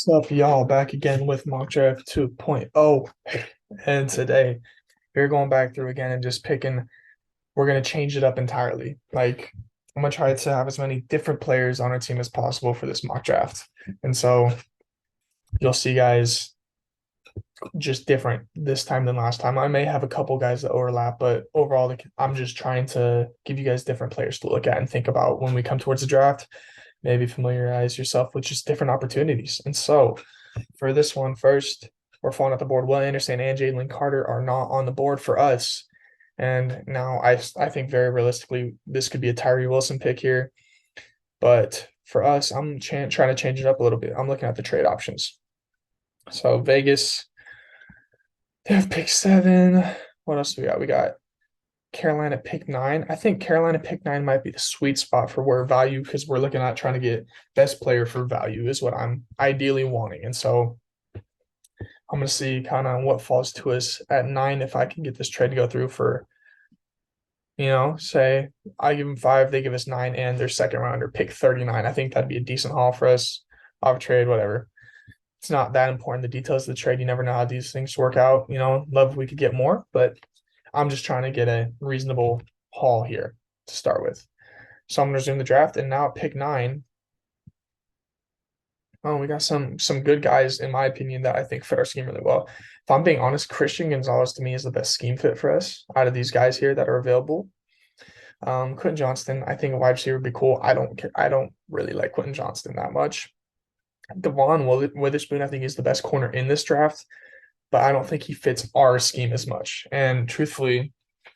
Sup, y'all, back again with Mock Draft 2.0. And today we're going back through again and just picking, we're going to change it up entirely. Like, I'm going to try to have as many different players on our team as possible for this mock draft. And so you'll see guys just different this time than last time. I may have a couple guys that overlap, but overall, I'm just trying to give you guys different players to look at and think about when we come towards the draft. Maybe familiarize yourself with just different opportunities. And so, for this one, first, we're falling at the board. Will Anderson and Jalen Carter are not on the board for us. And now I think very realistically, this could be a Tyree Wilson pick here. But for us, I'm trying to change it up a little bit. I'm looking at the trade options. So Vegas, they have pick 7. What else do we got? We got Carolina pick 9. I think Carolina pick 9 might be the sweet spot for where value, because we're looking at trying to get best player for value is what I'm ideally wanting. And so I'm going to see kind of what falls to us at 9 if I can get this trade to go through for, say I give them 5, they give us 9, and their second rounder pick 39. I think that'd be a decent haul for us. Off trade, whatever. It's not that important. The details of the trade, you never know how these things work out. Love if we could get more, but I'm just trying to get a reasonable haul here to start with. So I'm going to resume the draft, and now at pick 9, oh, we got some good guys, in my opinion, that I think fit our scheme really well. If I'm being honest, Christian Gonzalez to me is the best scheme fit for us out of these guys here that are available. Quentin Johnston, I think a wide receiver would be cool. I don't really like Quentin Johnston that much. Devon Witherspoon, I think, is the best corner in this draft, but I don't think he fits our scheme as much. And truthfully,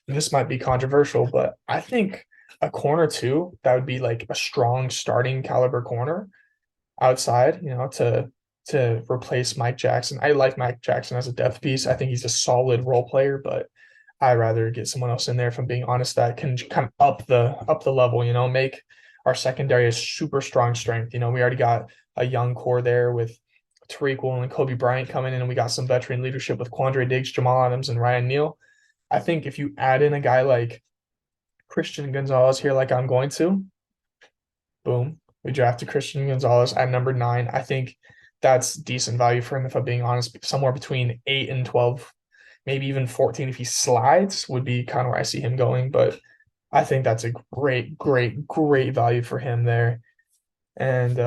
this might be controversial, but I think a corner too, that would be like a strong starting caliber corner outside, to replace Mike Jackson. I like Mike Jackson as a depth piece. I think he's a solid role player, but I'd rather get someone else in there, if I'm being honest, that can kind of up the level, make our secondary a super strong strength. We already got a young core there with Tariq Woolen and Kobe Bryant coming in, and we got some veteran leadership with Quandre Diggs, Jamal Adams, and Ryan Neal. I think if you add in a guy like Christian Gonzalez here, like I'm going to, boom, we drafted Christian Gonzalez at number 9. I think that's decent value for him, if I'm being honest. Somewhere between 8 and 12, maybe even 14 if he slides would be kind of where I see him going. But I think that's a great, great, great value for him there, and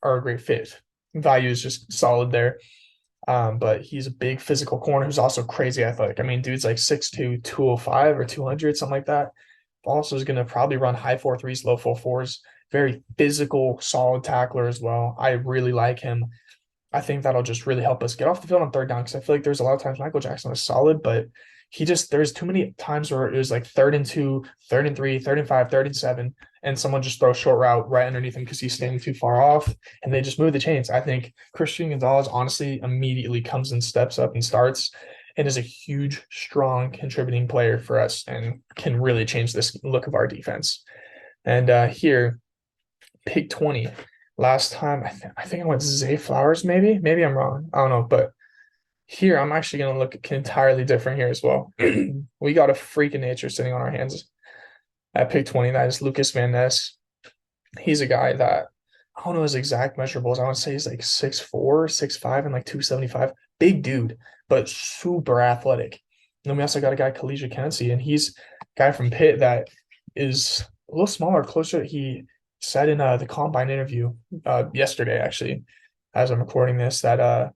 or a great fit. Value is just solid there. But he's a big physical corner who's also crazy athletic. I mean, dude's like 6'2", 205 or 200, something like that. Also is going to probably run high 4.3s, low 4.4s. Very physical, solid tackler as well. I really like him. I think that'll just really help us get off the field on third down, because I feel like there's a lot of times Michael Jackson was solid, but there's too many times where it was like 3rd and 2, 3rd and 3, 3rd and 5, 3rd and 7, and someone just throws a short route right underneath him because he's standing too far off, and they just move the chains. I think Christian Gonzalez honestly immediately comes and steps up and starts and is a huge, strong contributing player for us and can really change this look of our defense. And here, pick 20. Last time, I think I went Zay Flowers, maybe. Maybe I'm wrong. I don't know. But here, I'm actually going to look entirely different here as well. We got a freak of nature sitting on our hands at pick 20. That is Lucas Van Ness. He's a guy that, I don't know his exact measurables. I want to say he's like 6'4", 6'5", and like 275. Big dude, but super athletic. And then we also got a guy, Kalisha Kennedy, and he's a guy from Pitt that is a little smaller, closer. He said in the combine interview yesterday, actually, as I'm recording this, that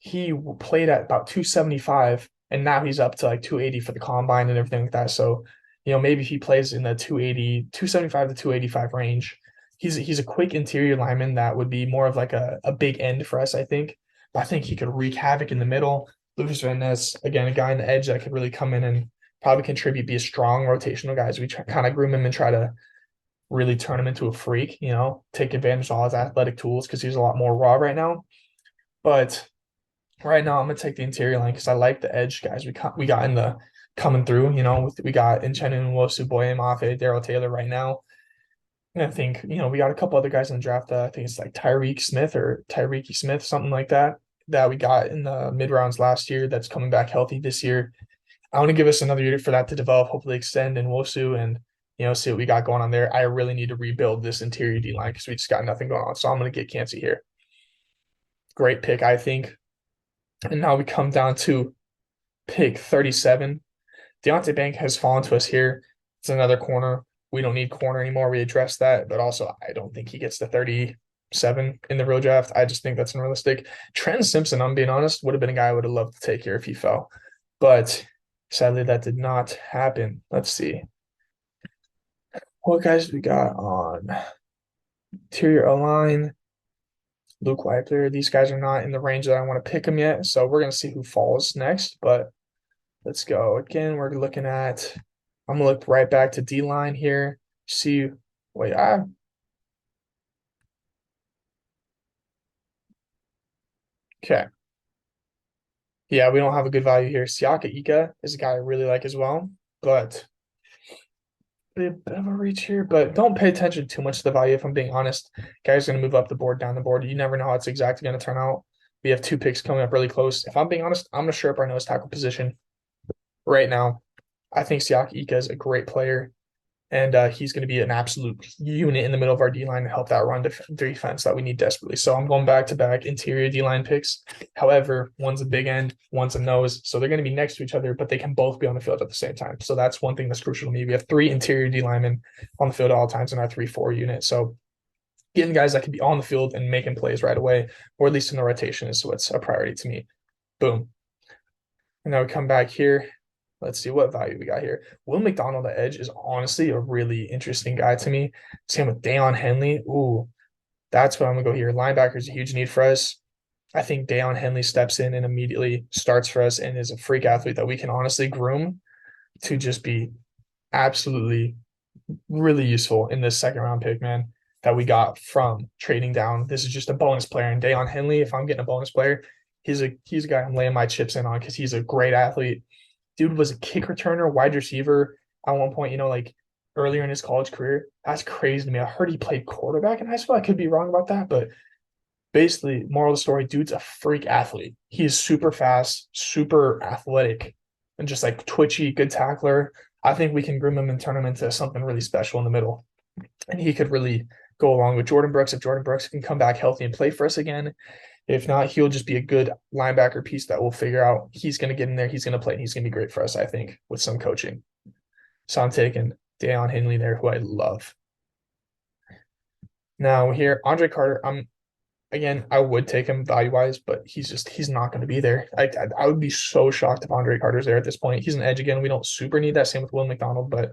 he played at about 275, and now he's up to like 280 for the combine and everything like that. So, maybe if he plays in the 275 to 285 range, he's a quick interior lineman that would be more of like a big end for us, I think. But I think he could wreak havoc in the middle. Lucas Van Ness, again, a guy on the edge that could really come in and probably contribute, be a strong rotational guy as we kind of groom him and try to really turn him into a freak, take advantage of all his athletic tools, because he's a lot more raw right now. But right now, I'm gonna take the interior line because I like the edge guys we got in the coming through. We got Nchenu Nwosu, Boye Mafe, Daryl Taylor right now. And I think we got a couple other guys in the draft. I think it's like Tyreek Smith or Tyreek Smith, something like that, that we got in the mid rounds last year. That's coming back healthy this year. I want to give us another year for that to develop, hopefully extend in Nwosu and see what we got going on there. I really need to rebuild this interior D line because we just got nothing going on. So I'm going to get Cansey here. Great pick, I think. And now we come down to pick 37. Deontay Bank has fallen to us here. It's another corner. We don't need corner anymore. We addressed that, but also I don't think he gets to 37 in the real draft. I just think that's unrealistic. Trent Simpson, I'm being honest, would have been a guy I would have loved to take here if he fell. But sadly, that did not happen. Let's see. What guys we got on interior O-line? Luke Weiler. These guys are not in the range that I want to pick them yet. So we're going to see who falls next. But let's go. Again, we're looking at, I'm going to look right back to D-line here. See, wait, okay. Yeah, we don't have a good value here. Siaka Ika is a guy I really like as well, but a bit of a reach here, but don't pay attention too much to the value if I'm being honest. Guy's going to move up the board, down the board. You never know how it's exactly going to turn out. We have two picks coming up really close. If I'm being honest, I'm going to shore up our nose tackle position right now. I think Siaka Ika is a great player, and he's going to be an absolute unit in the middle of our D line to help that run defense that we need desperately. So I'm going back to back interior D line picks. However, one's a big end, one's a nose, so they're going to be next to each other, but they can both be on the field at the same time. So that's one thing that's crucial to me. We have three interior D linemen on the field at all times in our 3-4 unit. So getting guys that can be on the field and making plays right away, or at least in the rotation, is what's a priority to me. Boom. And now we come back here. Let's see what value we got here. Will McDonald, the edge, is honestly a really interesting guy to me. Same with Deion Henley. Ooh, that's what I'm gonna go here. Linebacker is a huge need for us. I think Deion Henley steps in and immediately starts for us and is a freak athlete that we can honestly groom to just be absolutely really useful in this second round pick, man, that we got from trading down. This is just a bonus player. And Deion Henley, if I'm getting a bonus player, he's a guy I'm laying my chips in on because he's a great athlete. Dude was a kick returner, wide receiver at one point, like earlier in his college career. That's crazy to me. I heard he played quarterback in high school. I could be wrong about that, but basically, moral of the story, dude's a freak athlete. He is super fast, super athletic, and just like twitchy, good tackler. I think we can groom him and turn him into something really special in the middle. And he could really go along with Jordan Brooks if Jordan Brooks can come back healthy and play for us again. If not, he'll just be a good linebacker piece that we'll figure out. He's going to get in there, he's going to play, and he's going to be great for us, I think, with some coaching. So I'm taking Deion Henley there, who I love. Now here, Andre Carter, I would take him value wise, but he's not going to be there. I would be so shocked if Andre Carter's there at this point. He's an edge again. We don't super need that. Same with Will McDonald, but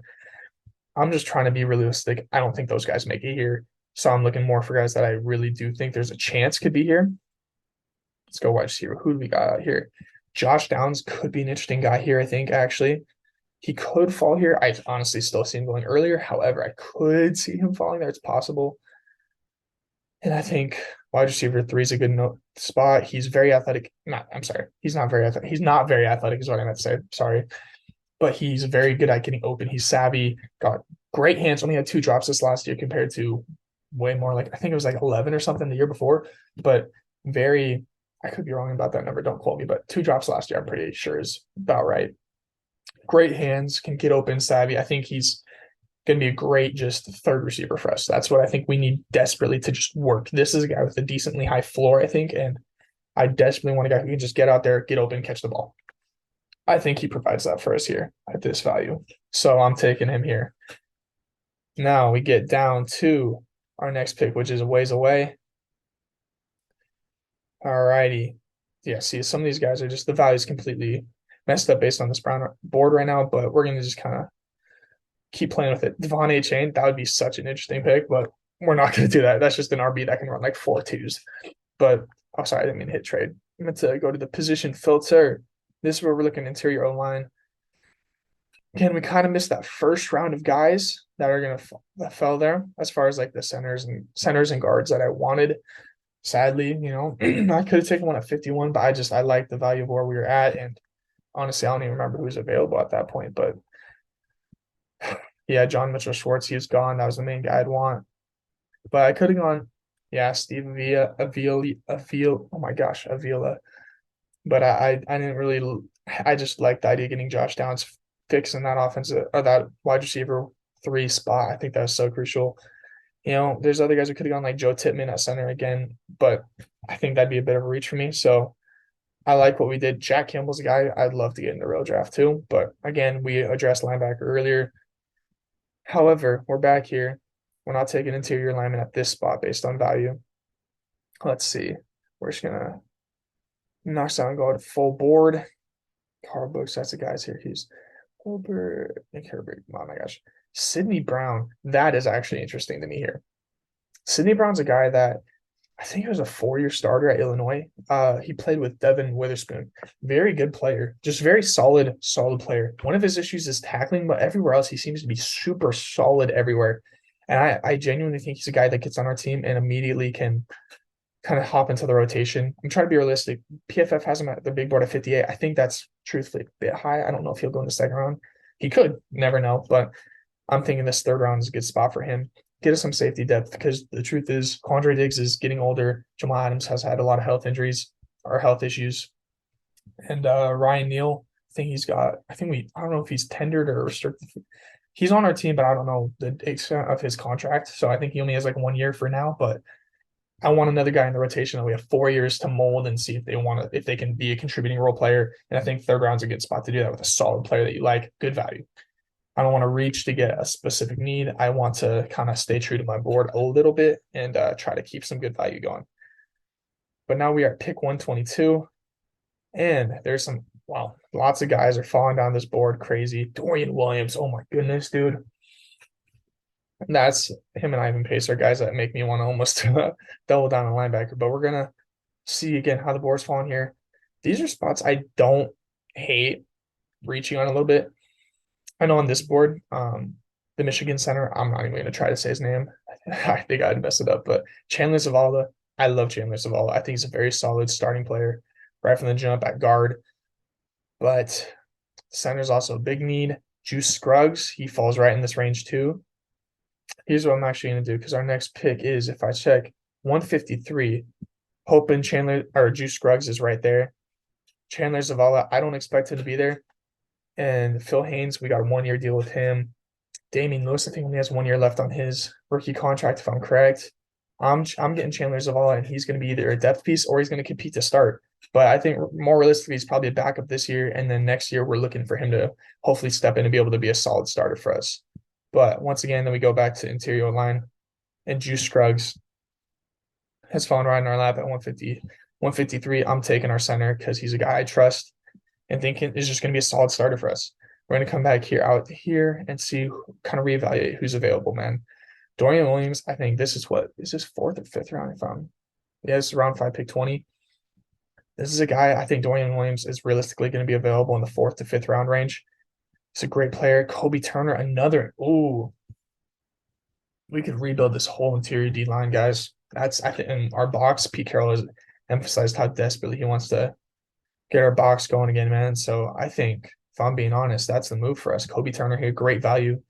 I'm just trying to be realistic. I don't think those guys make it here. So I'm looking more for guys that I really do think there's a chance could be here. Let's go wide receiver. Who do we got out here? Josh Downs could be an interesting guy here, I think, actually. He could fall here. I honestly still see him going earlier. However, I could see him falling there. It's possible. And I think wide receiver 3 is a good spot. He's very athletic. I'm sorry. He's not very athletic. He's not very athletic, is what I meant to say. Sorry. But he's very good at getting open. He's savvy, got great hands. Only had 2 drops this last year compared to way more, like I think it was like 11 or something the year before. But very, I could be wrong about that number. Don't quote me, but 2 drops last year, I'm pretty sure is about right. Great hands, can get open, savvy. I think he's going to be a great just third receiver for us. That's what I think we need desperately to just work. This is a guy with a decently high floor, I think, and I desperately want a guy who can just get out there, get open, catch the ball. I think he provides that for us here at this value. So I'm taking him here. Now we get down to our next pick, which is a ways away. All righty. Yeah, see, some of these guys are just the value's completely messed up based on this brown board right now, but we're going to just kind of keep playing with it. Devon A-Chain, that would be such an interesting pick, but we're not going to do that. That's just an RB that can run like 4 twos. But, oh, sorry, I didn't mean hit trade. I meant to go to the position filter. This is where we're looking interior O-line. Again, we kind of missed that first round of guys that are going to that fell there as far as like the centers and guards that I wanted. Sadly, I could have taken one at 51, but I like the value of where we were at. And honestly, I don't even remember who was available at that point. But yeah, John Mitchell Schwartz, he was gone. That was the main guy I'd want. But I could have gone, yeah, Steve Avila. Oh my gosh, Avila. But I didn't really. I just liked the idea of getting Josh Downs fixing that offensive or that wide receiver 3 spot. I think that was so crucial. There's other guys who could have gone like Joe Tippmann at center again, but I think that'd be a bit of a reach for me. So I like what we did. Jack Campbell's a guy I'd love to get in the real draft too. But again, we addressed linebacker earlier. However, we're back here. We're not taking interior lineman at this spot based on value. Let's see. We're just gonna knock down and go to full board. Carl Books, that's the guys here. He's Colbert, Nick Herbert. Oh my gosh. Sidney Brown. That is actually interesting to me here. Sidney Brown's a guy that I think he was a 4-year starter at Illinois. He played with Devin Witherspoon. Very good player, just very solid player. One of his issues is tackling, but everywhere else he seems to be super solid everywhere. And I genuinely think he's a guy that gets on our team and immediately can kind of hop into the rotation. I'm trying to be realistic. PFF has him at the big board at 58. I think that's truthfully a bit high. I don't know if he'll go in the second round. He could, never know. But I'm thinking this third round is a good spot for him. Get us some safety depth because the truth is Quandre Diggs is getting older. Jamal Adams has had a lot of health injuries or health issues. And Ryan Neal, I don't know if he's tendered or restricted. He's on our team, but I don't know the extent of his contract. So I think he only has like 1 year for now. But I want another guy in the rotation that we have 4 years to mold and see if they can be a contributing role player. And I think third round's a good spot to do that with a solid player that you like, good value. I don't want to reach to get a specific need. I want to kind of stay true to my board a little bit and try to keep some good value going. But now we are at pick 122, and there's lots of guys are falling down this board crazy. Dorian Williams, oh my goodness, dude. That's him and Ivan Pace are guys that make me want to almost double down on linebacker. But we're gonna see again how the board's falling here. These are spots I don't hate reaching on a little bit. I know on this board, the Michigan center, I'm not even going to try to say his name. I think I'd mess it up, but Chandler Zavala, I love Chandler Zavala. I think he's a very solid starting player right from the jump at guard. But center's also a big need. Juice Scruggs, he falls right in this range too. Here's what I'm actually going to do because our next pick is, if I check 153, hoping Chandler or Juice Scruggs is right there. Chandler Zavala, I don't expect him to be there. And Phil Haynes, we got a 1-year deal with him. Damian Lewis, I think only has 1 year left on his rookie contract, if I'm correct. I'm getting Chandler Zavala, and he's going to be either a depth piece or he's going to compete to start. But I think more realistically, he's probably a backup this year, and then next year we're looking for him to hopefully step in and be able to be a solid starter for us. But once again, then we go back to interior line, and Juice Scruggs has fallen right in our lap at 150, 153. I'm taking our center because he's a guy I trust and thinking is just going to be a solid starter for us. We're going to come back out here and see, kind of reevaluate who's available, man. Dorian Williams, I think this is this fourth or fifth round if I'm, yeah, this is round 5, pick 20. This is a guy, I think Dorian Williams is realistically going to be available in the 4th to 5th round range. He's a great player. Kobe Turner, we could rebuild this whole interior D line, guys. I think in our box, Pete Carroll has emphasized how desperately he wants to get our box going again, man. So I think, if I'm being honest, that's the move for us. Kobe Turner here, great value.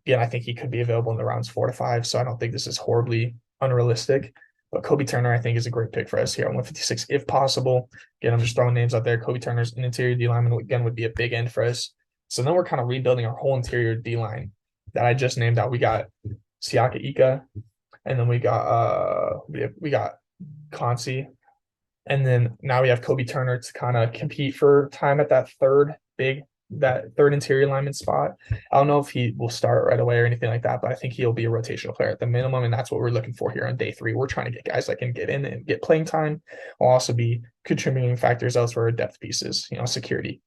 Again, I think he could be available in the rounds 4 to 5. So I don't think this is horribly unrealistic. But Kobe Turner, I think, is a great pick for us here on 156, if possible. Again, I'm just throwing names out there. Kobe Turner's an interior D lineman, again, would be a big end for us. So then we're kind of rebuilding our whole interior D line that I just named out. We got Siaka Ika, and then we got Consi, and then now we have Kobe Turner to kind of compete for time at that third interior lineman spot. I don't know if he will start right away or anything like that, but I think he'll be a rotational player at the minimum, and that's what we're looking for here on day 3. We're trying to get guys that can get in and get playing time, will also be contributing factors elsewhere, depth pieces, security.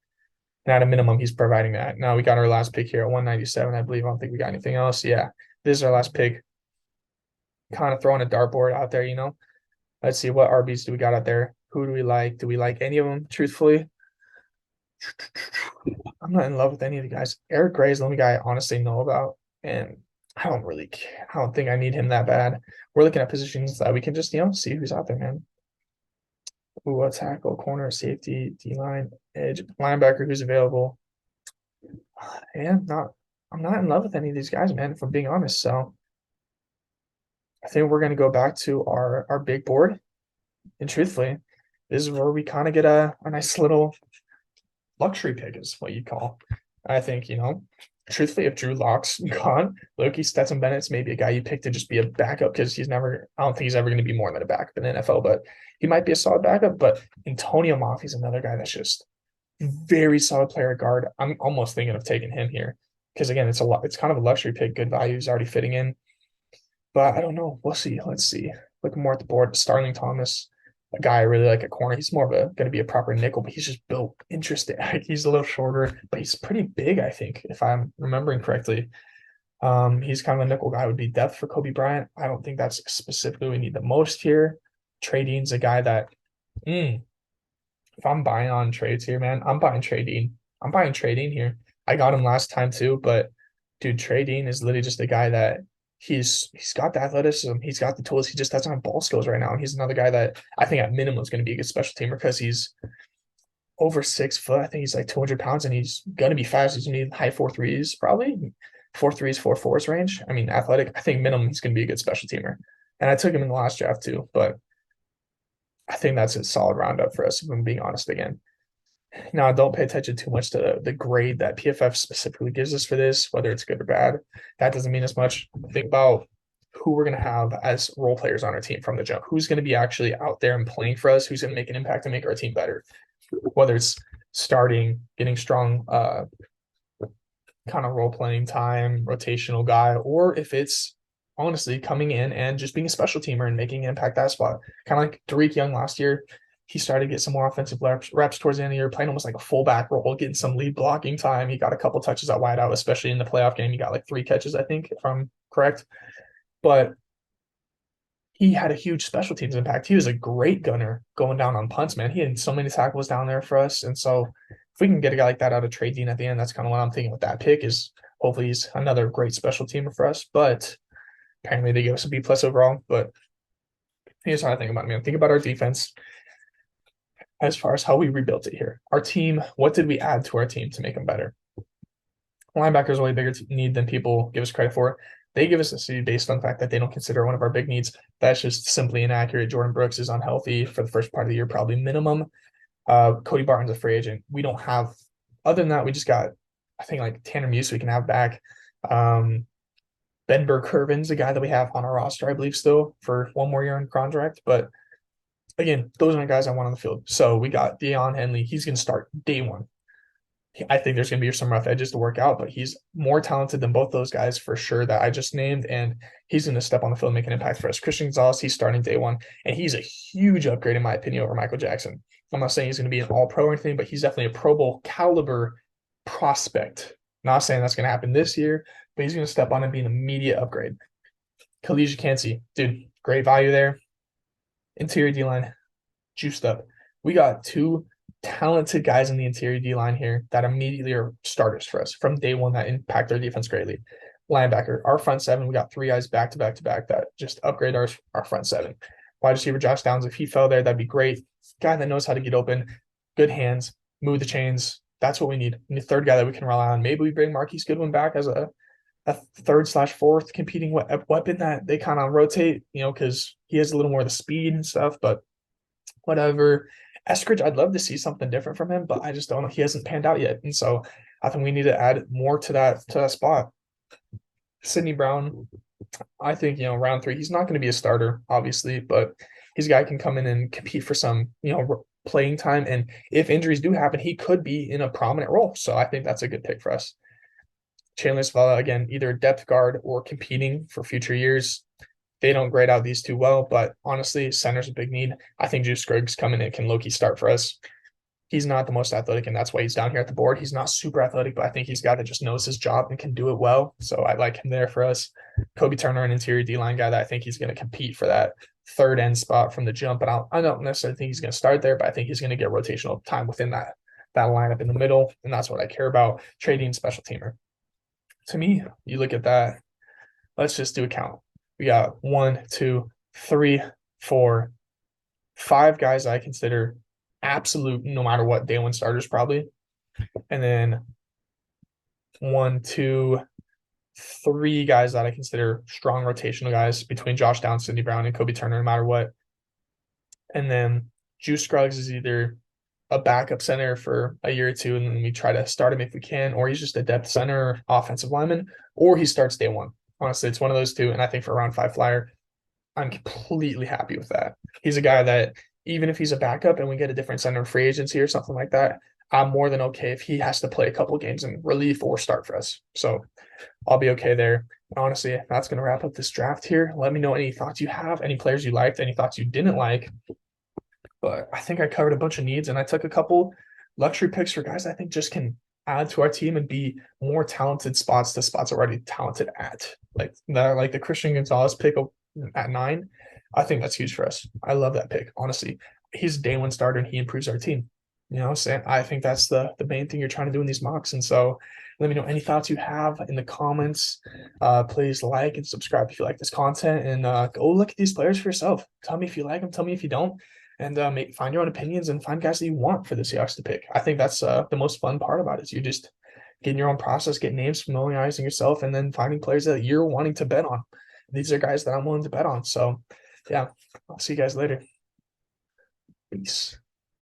And at a minimum, he's providing that. Now we got our last pick here at 197, I believe. I don't think we got anything else. Yeah, this is our last pick. Kind of throwing a dartboard out there, Let's see, what RBs do we got out there? Who do we like? Do we like any of them, truthfully? I'm not in love with any of the guys. Eric Gray is the only guy I honestly know about, and I don't really care. I don't think I need him that bad. We're looking at positions that we can just, see who's out there, man. Ooh, a tackle, corner, safety, D-line, edge, linebacker, who's available. And I'm not in love with any of these guys, man, if I'm being honest. So I think we're going to go back to our big board. And truthfully, this is where we kind of get a nice little luxury pick, is what you'd call. I think, truthfully, if Drew Lock's gone, Loki Stetson Bennett's maybe a guy you pick to just be a backup because I don't think he's ever going to be more than a backup in the NFL, but he might be a solid backup. But Antonio Mafi's another guy that's just very solid player at guard. I'm almost thinking of taking him here because again, it's kind of a luxury pick, good value. He's already fitting in, but I don't know. We'll see. Let's see. Look more at the board. Starling Thomas, a guy I really like at corner. He's more of a going to be a proper nickel, but he's just built interesting. He's a little shorter, but he's pretty big, I think, if I'm remembering correctly. He's kind of a nickel guy, would be depth for Kobe Bryant. I don't think that's specifically what we need the most here. Trey Dean's a guy that, if I'm buying on trades here, man, I'm buying Trey Dean. I'm buying Trey Dean here. I got him last time too, but dude, Trey Dean is literally just a guy that he's got the athleticism, he's got the tools, he just doesn't have ball skills right now. And he's another guy that I think at minimum is going to be a good special teamer because he's over 6 foot. I think he's like 200 pounds and he's gonna be fast. He's gonna be high 4.3s, probably 4.3s, 4.4s range. I mean, athletic. I think minimum he's gonna be a good special teamer. And I took him in the last draft too, but I think that's a solid roundup for us, if I'm being honest again. Now, don't pay attention too much to the grade that PFF specifically gives us for this, whether it's good or bad. That doesn't mean as much. Think about who we're going to have as role players on our team from the jump. Who's going to be actually out there and playing for us? Who's going to make an impact and make our team better? Whether it's starting, getting strong, kind of role playing time, rotational guy, or if it's honestly coming in and just being a special teamer and making an impact that spot. Kind of like Tariq Young last year. He started to get some more offensive reps towards the end of the year, playing almost like a fullback role, getting some lead blocking time. He got a couple touches at wideout, especially in the playoff game. He got like 3 catches, I think, if I'm correct. But he had a huge special teams impact. He was a great gunner going down on punts, man. He had so many tackles down there for us. And so if we can get a guy like that out of Trey Dean at the end, that's kind of what I'm thinking with that pick is hopefully he's another great special teamer for us. But apparently they give us a B plus overall. But here's how I think about it, man. Think about our defense as far as how we rebuilt it here. Our team, what did we add to our team to make them better? Linebackers are way bigger need than people give us credit for. They give us a C based on the fact that they don't consider one of our big needs. That's just simply inaccurate. Jordan Brooks is unhealthy for the first part of the year, probably minimum. Cody Barton's a free agent. We don't have, other than that, we just got, I think, like Tanner Muse we can have back. Ben Burke-Kirvin's a guy that we have on our roster, I believe, still for one more year on contract. But again, those are the guys I want on the field. So we got Deion Henley. He's going to start day one. I think there's going to be some rough edges to work out, but he's more talented than both those guys for sure that I just named, and he's going to step on the field and make an impact for us. Christian Gonzalez, he's starting day one, and he's a huge upgrade, in my opinion, over Michael Jackson. I'm not saying he's going to be an all-pro or anything, but he's definitely a Pro Bowl caliber prospect. Not saying that's going to happen this year, but he's going to step on and be an immediate upgrade. Khalid Kansi, dude, great value there. Interior D-line, juiced up. We got two talented guys in the interior D-line here that immediately are starters for us from day one that impact our defense greatly. Linebacker, our front seven, we got 3 guys back to back to back that just upgrade our front seven. Wide receiver Josh Downs, if he fell there, that'd be great. Guy that knows how to get open, good hands, move the chains. That's what we need. And the third guy that we can rely on. Maybe we bring Marquise Goodwin back as a third/fourth competing weapon that they kind of rotate, because he has a little more of the speed and stuff, but whatever. Eskridge, I'd love to see something different from him, but I just don't know. He hasn't panned out yet. And so I think we need to add more to that spot. Sidney Brown, I think, round 3, he's not going to be a starter, obviously, but he's a guy can come in and compete for some, playing time. And if injuries do happen, he could be in a prominent role. So I think that's a good pick for us. Chandler Zavala, again, either depth guard or competing for future years. They don't grade out these two well, but honestly, center's a big need. I think Juice Scruggs coming in can low-key start for us. He's not the most athletic, and that's why he's down here at the board. He's not super athletic, but I think he's a guy that just knows his job and can do it well. So I like him there for us. Kobe Turner, an interior D-line guy that I think he's going to compete for that third end spot from the jump. And I don't necessarily think he's going to start there, but I think he's going to get rotational time within that lineup in the middle, and that's what I care about. Trading special teamer. To me, you look at that. Let's just do a count. We got 1, 2, 3, 4, 5 guys I consider absolute, no matter what, day one starters probably. And then 1, 2, 3 guys that I consider strong rotational guys between Josh Downs, Sidney Brown, and Kobe Turner, no matter what. And then Juice Scruggs is either a backup center for a year or two, and then we try to start him if we can, or he's just a depth center, offensive lineman, or he starts day one. Honestly, it's one of those two. And I think for a round 5 flyer, I'm completely happy with that. He's a guy that even if he's a backup and we get a different center free agency or something like that, I'm more than okay if he has to play a couple games in relief or start for us. So I'll be okay there. Honestly, that's going to wrap up this draft here. Let me know any thoughts you have, any players you liked, any thoughts you didn't like. But I think I covered a bunch of needs, and I took a couple luxury picks for guys I think just can add to our team and be more talented spots to spots we're already talented at. Like the Christian Gonzalez pick at 9. I think that's huge for us. I love that pick. Honestly, he's a day one starter and he improves our team. So I think that's the main thing you're trying to do in these mocks. And so let me know any thoughts you have in the comments. Please like and subscribe if you like this content, and go look at these players for yourself. Tell me if you like them. Tell me if you don't, and find your own opinions and find guys that you want for the Seahawks to pick. I think that's the most fun part about it. Is you just getting your own process, get names, familiarizing yourself, and then finding players that you're wanting to bet on. These are guys that I'm willing to bet on. So, yeah, I'll see you guys later. Peace.